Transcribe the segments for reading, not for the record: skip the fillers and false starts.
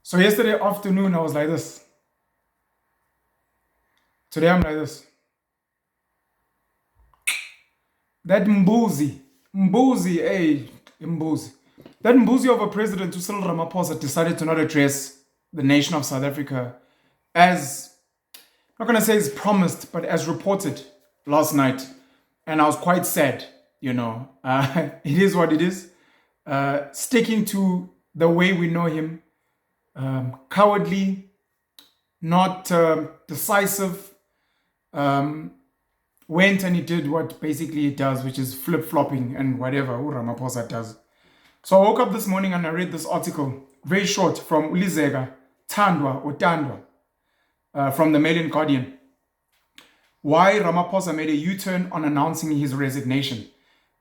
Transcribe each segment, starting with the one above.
So yesterday afternoon, I was like this. Today, I'm like this. That Mbuzi. That Mbuzi of a president, Cyril Ramaphosa, decided to not address the nation of South Africa as, I'm not going to say as promised, but as reported last night. And I was quite sad. It is what it is. Sticking to the way we know him, cowardly, not decisive, went and he did what basically it does, which is flip-flopping and whatever Ramaphosa does. So I woke up this morning and I read this article, very short, from Ulizega, Tandwa or Tandwa, from the Mail and Guardian. Why Ramaphosa made a U-turn on announcing his resignation.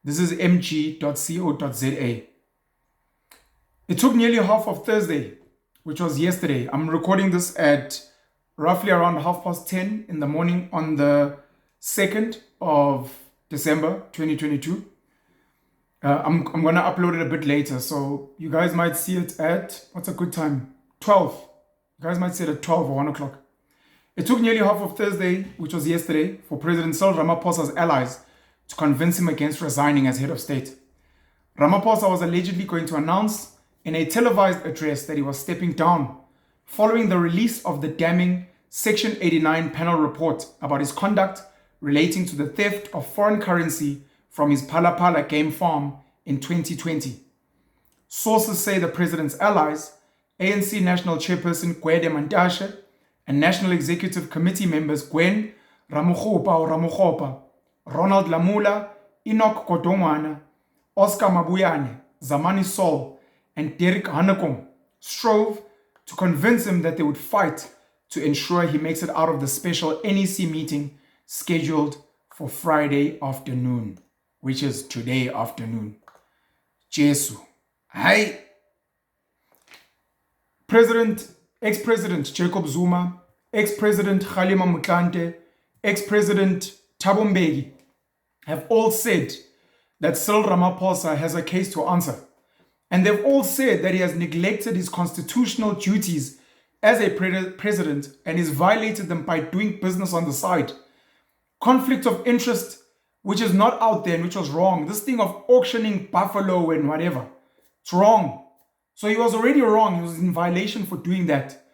This is mg.co.za. It took nearly half of Thursday, which was yesterday. I'm recording this at roughly around 10:30 in the morning on the 2nd of December 2022. I'm going to upload it a bit later. So you guys might see it at, what's a good time? 12. You guys might see it at 12 or 1 o'clock. It took nearly half of Thursday, which was yesterday, for President Cyril Ramaphosa's allies to convince him against resigning as head of state. Ramaphosa was allegedly going to announce in a televised address that he was stepping down following the release of the damning Section 89 panel report about his conduct relating to the theft of foreign currency from his Phala game farm in 2020. Sources say the president's allies, ANC National Chairperson Gwede Mantashe, and National Executive Committee members Gwen Ramokgopa, Ronald Lamula, Enoch Godongwana, Oscar Mabuyane, Zamani Sol, and Derek Hanekom strove to convince him that they would fight to ensure he makes it out of the special NEC meeting scheduled for Friday afternoon, which is today afternoon. Jesu. Hi. Ex-President Jacob Zuma, ex-President Kgalema Motlanthe, ex-President Thabo Mbeki have all said that Cyril Ramaphosa has a case to answer. And they've all said that he has neglected his constitutional duties as a president and has violated them by doing business on the side. Conflict of interest, which is not out there and which was wrong. This thing of auctioning buffalo and whatever, it's wrong. So he was already wrong. He was in violation for doing that.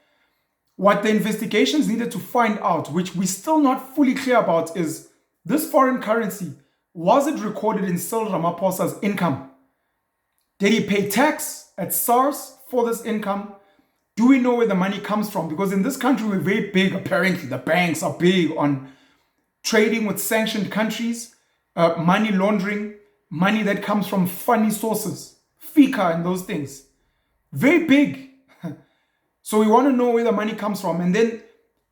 What the investigations needed to find out, which we're still not fully clear about, is this foreign currency, was it recorded in Cyril Ramaphosa's income? Did he pay tax at SARS for this income? Do we know where the money comes from? Because in this country, we're very big, apparently. The banks are big on trading with sanctioned countries, money laundering, money that comes from funny sources, FICA and those things. Very big. So we want to know where the money comes from. And then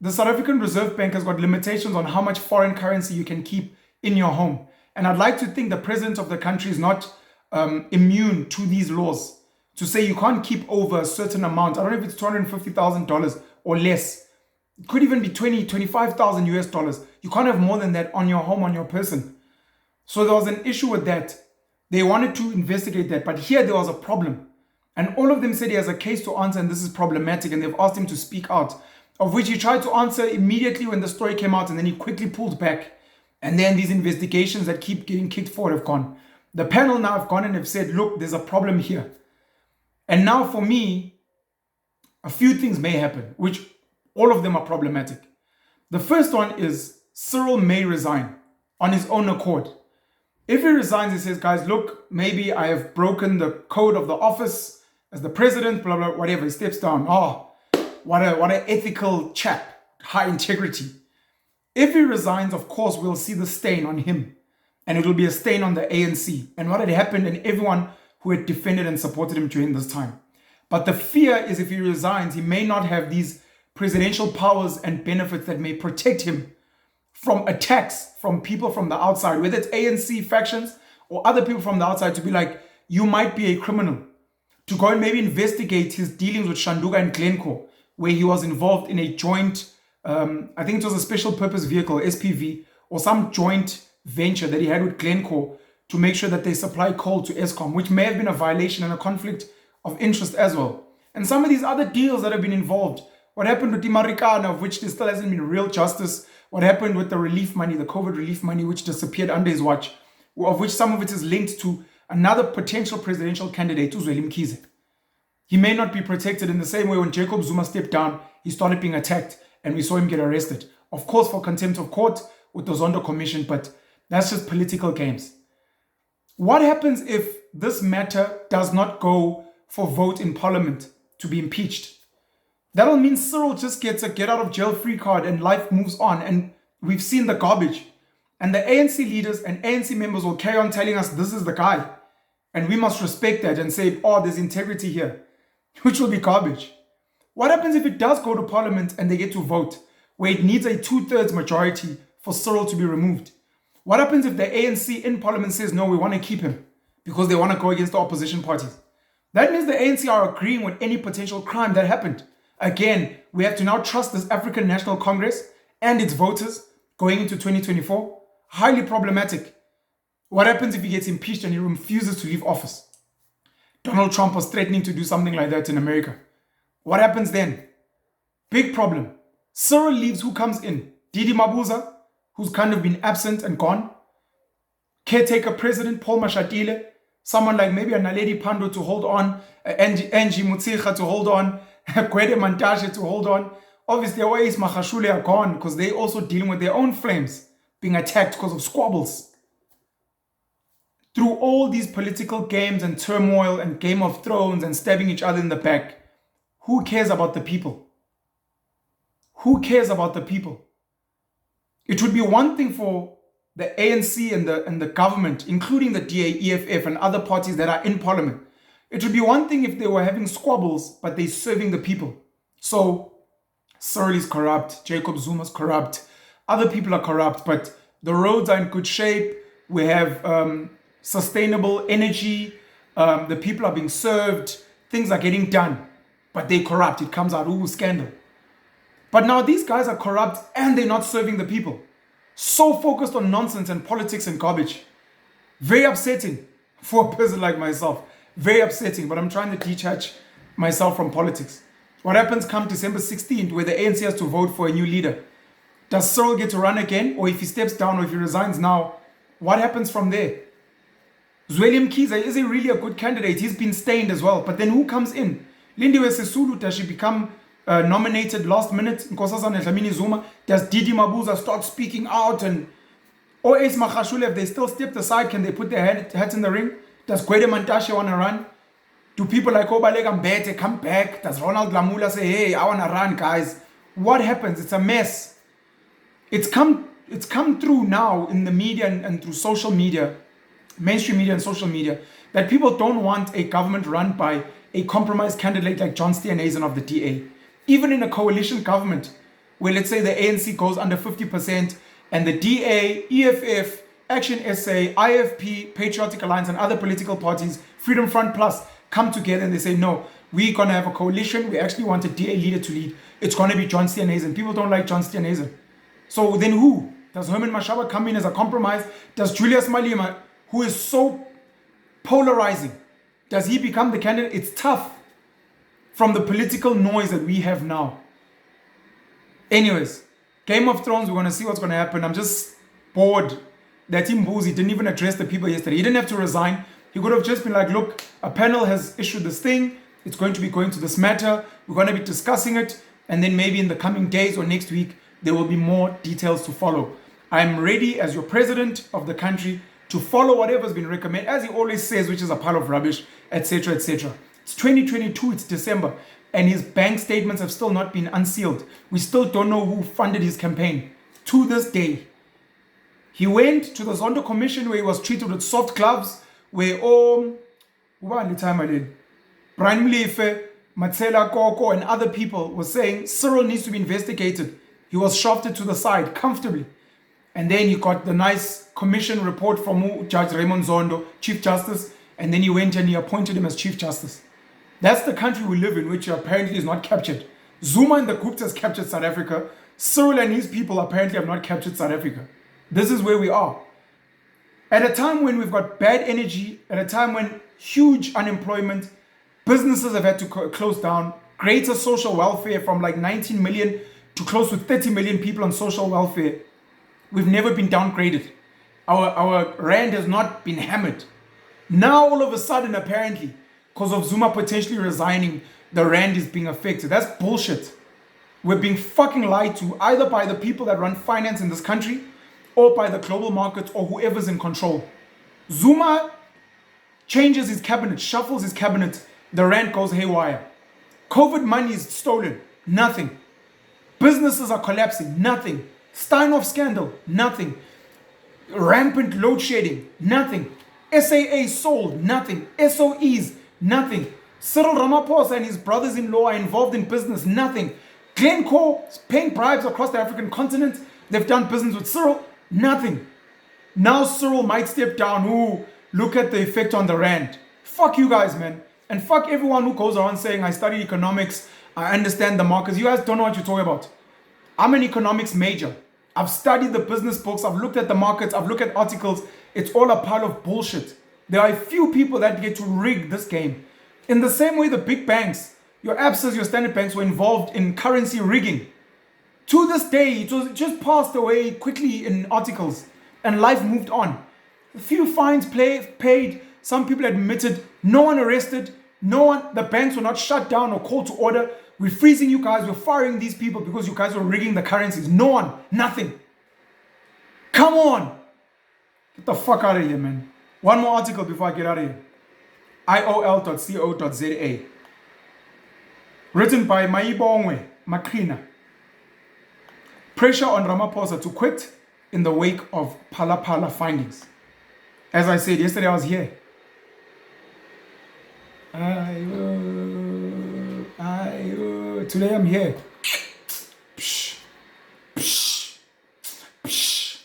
the South African Reserve Bank has got limitations on how much foreign currency you can keep in your home. And I'd like to think the president of the country is not immune to these laws to say you can't keep over a certain amount. I don't know if it's $250,000 or less. It could even be 25,000 US dollars. You can't have more than that on your home, on your person. So there was an issue with that. They wanted to investigate that, but here there was a problem. And all of them said he has a case to answer and this is problematic, and they've asked him to speak out, of which he tried to answer immediately when the story came out, and then he quickly pulled back. And then these investigations that keep getting kicked forward have gone. The panel now have gone and have said, look, there's a problem here. And now for me, a few things may happen, which all of them are problematic. The first one is Cyril may resign on his own accord. If he resigns, he says, guys, look, maybe I have broken the code of the office as the president, blah, blah, whatever. He steps down. Oh, what an ethical chap, high integrity. If he resigns, of course, we'll see the stain on him. And it will be a stain on the ANC and what had happened and everyone who had defended and supported him during this time. But the fear is if he resigns, he may not have these presidential powers and benefits that may protect him from attacks from people from the outside, whether it's ANC factions or other people from the outside, to be like, you might be a criminal. To go and maybe investigate his dealings with Shanduga and Glencore, where he was involved in a joint, I think it was a special purpose vehicle, SPV, or some joint venture that he had with Glencore to make sure that they supply coal to Eskom, which may have been a violation and a conflict of interest as well. And some of these other deals that have been involved. What happened with the Marikana, of which there still hasn't been real justice. What happened with the relief money, the COVID relief money, which disappeared under his watch, of which some of it is linked to another potential presidential candidate, Uzweli Mkhize. He may not be protected in the same way when Jacob Zuma stepped down, he started being attacked and we saw him get arrested. Of course, for contempt of court with the Zondo Commission, but that's just political games. What happens if this matter does not go for vote in parliament to be impeached? That'll mean Cyril just gets a get out of jail free card and life moves on. And we've seen the garbage. And the ANC leaders and ANC members will carry on telling us this is the guy. And we must respect that and say, oh, there's integrity here, which will be garbage. What happens if it does go to parliament and they get to vote, where it needs a 2/3 majority for Cyril to be removed? What happens if the ANC in parliament says, no, we want to keep him because they want to go against the opposition parties? That means the ANC are agreeing with any potential crime that happened. Again, we have to now trust this African National Congress and its voters going into 2024. Highly problematic. What happens if he gets impeached and he refuses to leave office? Donald Trump was threatening to do something like that in America. What happens then? Big problem. Cyril leaves, who comes in? Didi Mabuza, who's kind of been absent and gone. Caretaker President Paul Mashatile, someone like maybe a Naledi Pandor to hold on, Angie Mutsikha to hold on, Gwede Mantashe to hold on. Obviously, Oais Mahashule are gone because they're also dealing with their own flames, being attacked because of squabbles. Through all these political games and turmoil and Game of Thrones and stabbing each other in the back, who cares about the people? Who cares about the people? It would be one thing for the ANC and the government, including the DA, EFF and other parties that are in parliament. It would be one thing if they were having squabbles, but they're serving the people. So Cyril is corrupt, Jacob Zuma's corrupt, other people are corrupt, but the roads are in good shape. We have sustainable energy. The people are being served. Things are getting done, but they're corrupt. It comes out, ooh, scandal. But now these guys are corrupt and they're not serving the people. So focused on nonsense and politics and garbage. Very upsetting for a person like myself. Very upsetting, but I'm trying to detach myself from politics. What happens come December 16th where the ANC has to vote for a new leader? Does Cyril get to run again? Or if he steps down or if he resigns now, what happens from there? Uzweli Mkhize, is he really a good candidate? He's been stained as well. But then who comes in? Lindiwe Sisulu, does she become nominated last minute? Nkosazana Dlamini Zuma? Does Didi Mabuza start speaking out? Or Ace Mahashule, if they still stepped aside, can they put their hats in the ring? Does Gwede Mantashe want to run? Do people like Obalega Mbete come back? Does Ronald Lamula say, hey, I want to run, guys? What happens? It's a mess. It's come through now in the media and through social media, mainstream media and social media, that people don't want a government run by a compromised candidate like John Steenhuisen of the DA. Even in a coalition government, where let's say the ANC goes under 50% and the DA, EFF, Action SA, IFP, Patriotic Alliance and other political parties, Freedom Front Plus, come together and they say, no, we're going to have a coalition. We actually want a DA leader to lead. It's going to be John Steenhuisen. People don't like John Steenhuisen. So then who? Does Herman Mashaba come in as a compromise? Does Julius Malema, who is so polarizing, does he become the candidate? It's tough from the political noise that we have now. Anyways, Game of Thrones, we're going to see what's going to happen. I'm just bored that Mbuzi didn't even address the people yesterday. He didn't have to resign. He could have just been like, look, a panel has issued this thing. It's going to be going to this matter. We're going to be discussing it. And then maybe in the coming days or next week, there will be more details to follow. I'm ready as your president of the country to follow whatever's been recommended, as he always says, which is a pile of rubbish, etc., etc. It's 2022, it's December, and his bank statements have still not been unsealed. We still don't know who funded his campaign to this day. He went to the Zondo Commission where he was treated with soft gloves, where Brian Mlife, Matsela Koko, and other people were saying Cyril needs to be investigated. He was shafted to the side comfortably. And then he got the nice commission report from Judge Raymond Zondo, Chief Justice, and then he went and he appointed him as Chief Justice. That's the country we live in, which apparently is not captured. Zuma and the Guptas captured South Africa. Cyril and his people apparently have not captured South Africa. This is where we are. At a time when we've got bad energy, at a time when huge unemployment, Businesses have had to close down. Greater social welfare from like 19 million to close to 30 million people on social welfare. We've never been downgraded. Our rand has not been hammered. Now all of a sudden, apparently, because of Zuma potentially resigning, the rand is being affected. That's bullshit. We're being fucking lied to either by the people that run finance in this country or by the global markets or whoever's in control. Zuma changes his cabinet, shuffles his cabinet, the rand goes haywire. COVID money is stolen, nothing. Businesses are collapsing, nothing. Steinhoff scandal, nothing. Rampant load shedding, nothing. SAA sold, nothing. SOEs, nothing. Cyril Ramaphosa and his brothers-in-law are involved in business, nothing. Glencore is paying bribes across the African continent. They've done business with Cyril, nothing. Now Cyril might step down. Ooh, look at the effect on the rand. Fuck you guys, man. And fuck everyone who goes around saying, I studied economics, I understand the markets. You guys don't know what you're talking about. I'm an economics major. I've studied the business books. I've looked at the markets. I've looked at articles. It's all a pile of bullshit. There are a few people that get to rig this game. In the same way the big banks, your ABSAs, your standard banks were involved in currency rigging. To this day, it was just passed away quickly in articles and life moved on. A few fines paid, some people admitted, no one arrested, the banks were not shut down or called to order. We're freezing you guys, we're firing these people because you guys were rigging the currencies. No one, nothing. Come on. Get the fuck out of here, man. One more article before I get out of here. iol.co.za. Written by Maibongwe Makrina. Pressure on Ramaphosa to quit in the wake of Phala findings. As I said yesterday, I was here. Today I'm here. Psh, psh, psh.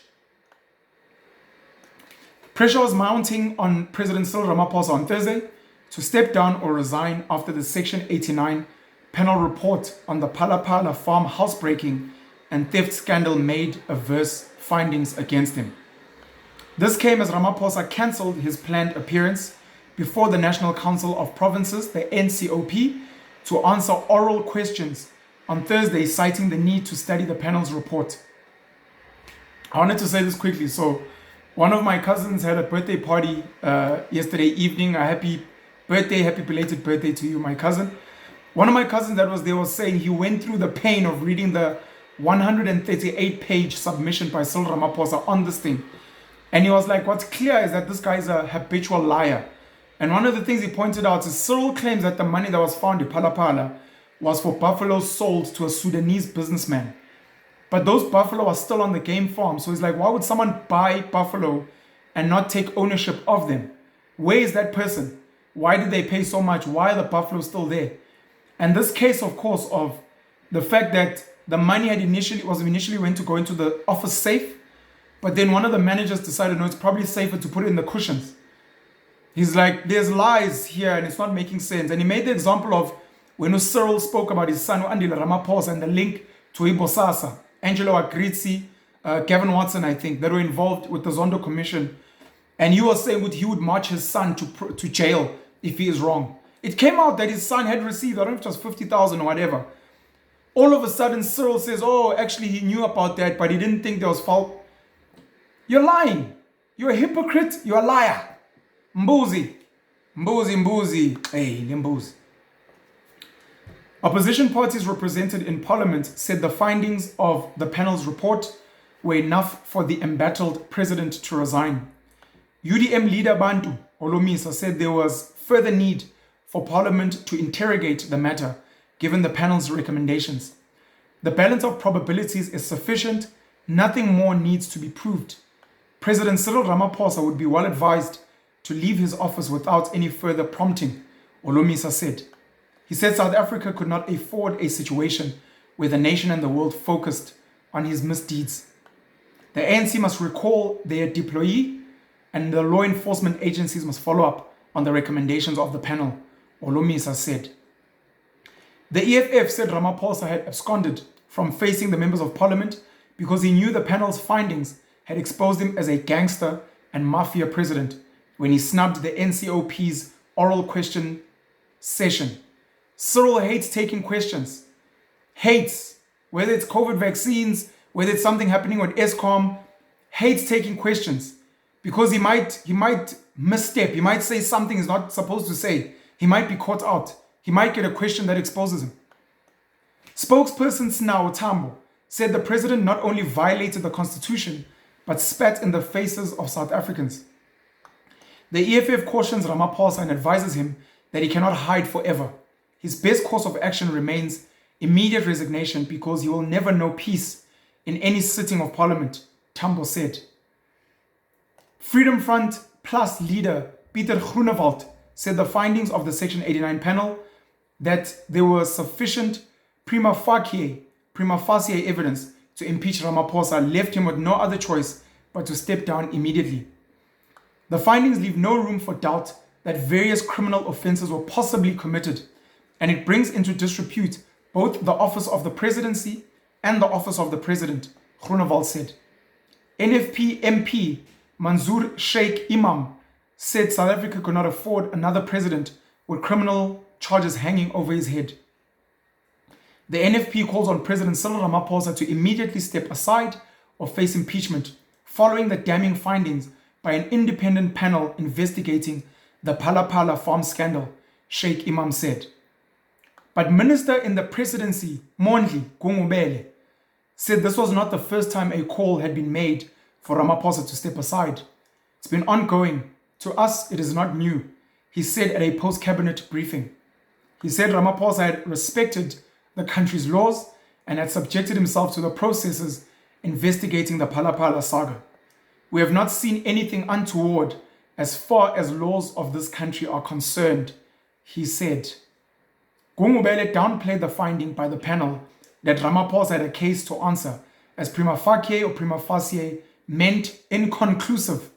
Pressure was mounting on President Cyril Ramaphosa on Thursday to step down or resign after the Section 89 panel report on the Phala farm housebreaking and theft scandal made adverse findings against him. This came as Ramaphosa cancelled his planned appearance before the National Council of Provinces, the NCOP, to answer oral questions on Thursday, citing the need to study the panel's report. I wanted to say this quickly. So one of my cousins had a birthday party yesterday evening. A happy belated birthday to you, my cousin. One of my cousins that was there was saying he went through the pain of reading the 138-page submission by Cyril Ramaphosa on this thing. And he was like, what's clear is that this guy is a habitual liar. And one of the things he pointed out is Cyril claims that the money that was found in Phala was for buffaloes sold to a Sudanese businessman. But those buffalo are still on the game farm. So he's like, why would someone buy buffalo and not take ownership of them? Where is that person? Why did they pay so much? Why are the buffalo still there? And this case, of course, of the fact that the money had initially went to go into the office safe, but then one of the managers decided, no, it's probably safer to put it in the cushions. He's like, there's lies here and it's not making sense. And he made the example of when Cyril spoke about his son, Andile Ramaphosa, and the link to Ibosasa, Angelo Agrizzi, Gavin Watson, I think, that were involved with the Zondo Commission. And he was saying he would march his son to jail if he is wrong. It came out that his son had received, I don't know if it was 50,000 or whatever. All of a sudden, Cyril says, oh, actually he knew about that, but he didn't think there was fault. You're lying. You're a hypocrite. You're a liar. Mbuzi. Hey, Mbuzi. Opposition parties represented in parliament said the findings of the panel's report were enough for the embattled president to resign. UDM leader Bantu Olomisa said there was further need for parliament to interrogate the matter given the panel's recommendations. The balance of probabilities is sufficient. Nothing more needs to be proved. President Cyril Ramaphosa would be well advised to leave his office without any further prompting, Olomisa said. He said South Africa could not afford a situation where the nation and the world focused on his misdeeds. The ANC must recall their deployee and the law enforcement agencies must follow up on the recommendations of the panel, Olomisa said. The EFF said Ramaphosa had absconded from facing the members of parliament because he knew the panel's findings had exposed him as a gangster and mafia president when he snubbed the NCOP's oral question session. Cyril hates taking questions. Hates, whether it's COVID vaccines, whether it's something happening with ESCOM, hates taking questions because he might misstep. He might say something he's not supposed to say. He might be caught out. He might get a question that exposes him. Spokesperson Snao Tambo said the president not only violated the constitution, but spat in the faces of South Africans. The EFF cautions Ramaphosa and advises him that he cannot hide forever. His best course of action remains immediate resignation because he will never know peace in any sitting of parliament, Tambo said. Freedom Front Plus leader Peter Groenewald said the findings of the Section 89 panel that there was sufficient prima facie evidence to impeach Ramaphosa left him with no other choice but to step down immediately. The findings leave no room for doubt that various criminal offences were possibly committed, and it brings into disrepute both the office of the presidency and the office of the president, Groenewald said. NFP MP Mansour Sheikh Imam said South Africa could not afford another president with criminal charges hanging over his head. The NFP calls on President Cyril Ramaphosa to immediately step aside or face impeachment following the damning findings by an independent panel investigating the Phala farm scandal, Sheikh Imam said. But Minister in the Presidency, Mondli Gungubele, said this was not the first time a call had been made for Ramaphosa to step aside. It's been ongoing. To us, it is not new, he said at a post-cabinet briefing. He said Ramaphosa had respected the country's laws and had subjected himself to the processes investigating the Phala saga. We have not seen anything untoward as far as laws of this country are concerned, he said. Gungubele downplayed the finding by the panel that Ramaphosa had a case to answer, as prima facie meant inconclusive.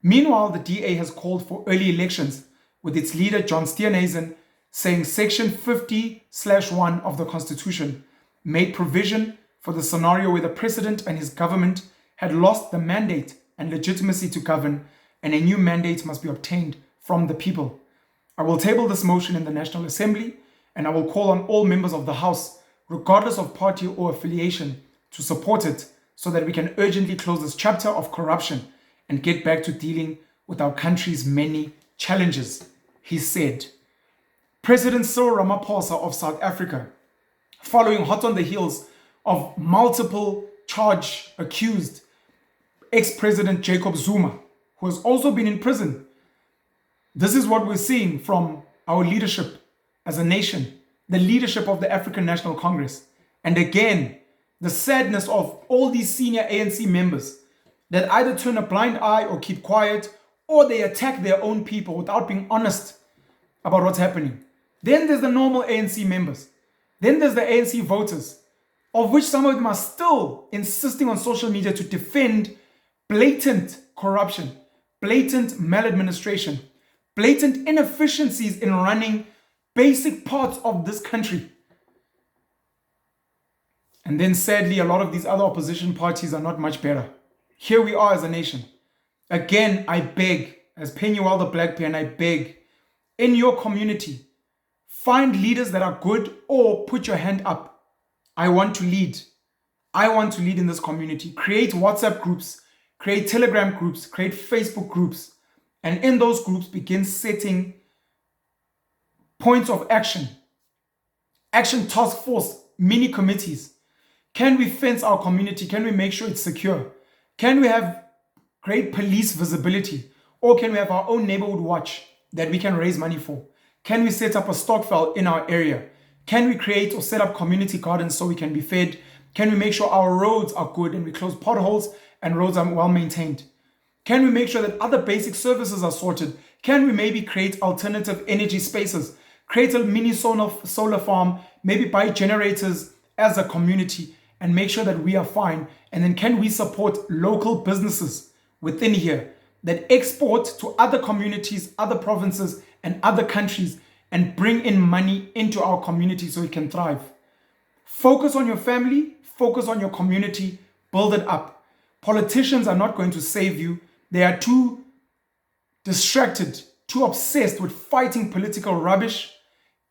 Meanwhile, the DA has called for early elections, with its leader John Steenhuisen saying Section 50/1 of the Constitution made provision for the scenario where the president and his government had lost the mandate and legitimacy to govern, and a new mandate must be obtained from the people. I will table this motion in the National Assembly, and I will call on all members of the House, regardless of party or affiliation, to support it so that we can urgently close this chapter of corruption and get back to dealing with our country's many challenges, he said. President Cyril Ramaphosa of South Africa, following hot on the heels of multiple charge accused ex-president Jacob Zuma, who has also been in prison. This is what we're seeing from our leadership as a nation, the leadership of the African National Congress. And again, the sadness of all these senior ANC members that either turn a blind eye or keep quiet, or they attack their own people without being honest about what's happening. Then there's the normal ANC members. Then there's the ANC voters, of which some of them are still insisting on social media to defend blatant corruption, blatant maladministration, blatant inefficiencies in running basic parts of this country. And then sadly, a lot of these other opposition parties are not much better. Here we are as a nation. Again, I beg, as Penuel the Black Pen, I beg, in your community, find leaders that are good or put your hand up. I want to lead. I want to lead in this community. Create WhatsApp groups, create Telegram groups, create Facebook groups. And in those groups, begin setting points of action. Action task force, mini committees. Can we fence our community? Can we make sure it's secure? Can we have great police visibility? Or can we have our own neighborhood watch that we can raise money for? Can we set up a stockpile in our area? Can we create or set up community gardens so we can be fed? Can we make sure our roads are good and we close potholes and roads are well maintained? Can we make sure that other basic services are sorted? Can we maybe create alternative energy spaces? Create a mini solar farm, maybe buy generators as a community and make sure that we are fine. And then can we support local businesses within here that export to other communities, other provinces and other countries and bring in money into our community so we can thrive? Focus on your family, focus on your community, build it up. Politicians are not going to save you. They are too distracted too obsessed with fighting political rubbish,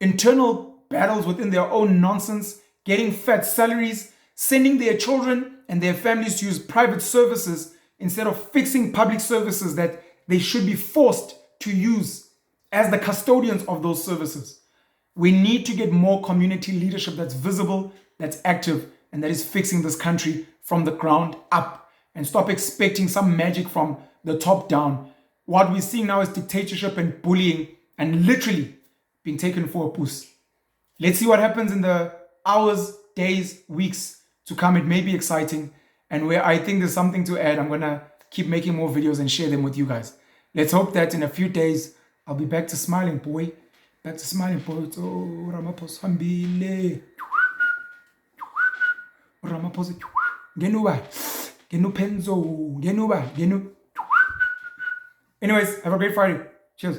internal battles within their own nonsense, getting fat salaries, sending their children and their families to use private services instead of fixing public services that they should be forced to use as the custodians of those services. We need to get more community leadership that's visible, that's active, and that is fixing this country from the ground up, and stop expecting some magic from the top down. What we're seeing now is dictatorship and bullying and literally being taken for a puss. Let's see what happens in the hours, days, weeks to come. It may be exciting, and where I think there's something to add, I'm gonna keep making more videos and share them with you guys. Let's hope that in a few days I'll be back to smiling, boy. Back to smiling, boy. Oh, Ramaphosa hambile. Ramaphosa. Genuba. Genu penzo. Genuba. Genu. Anyways, have a great Friday. Cheers.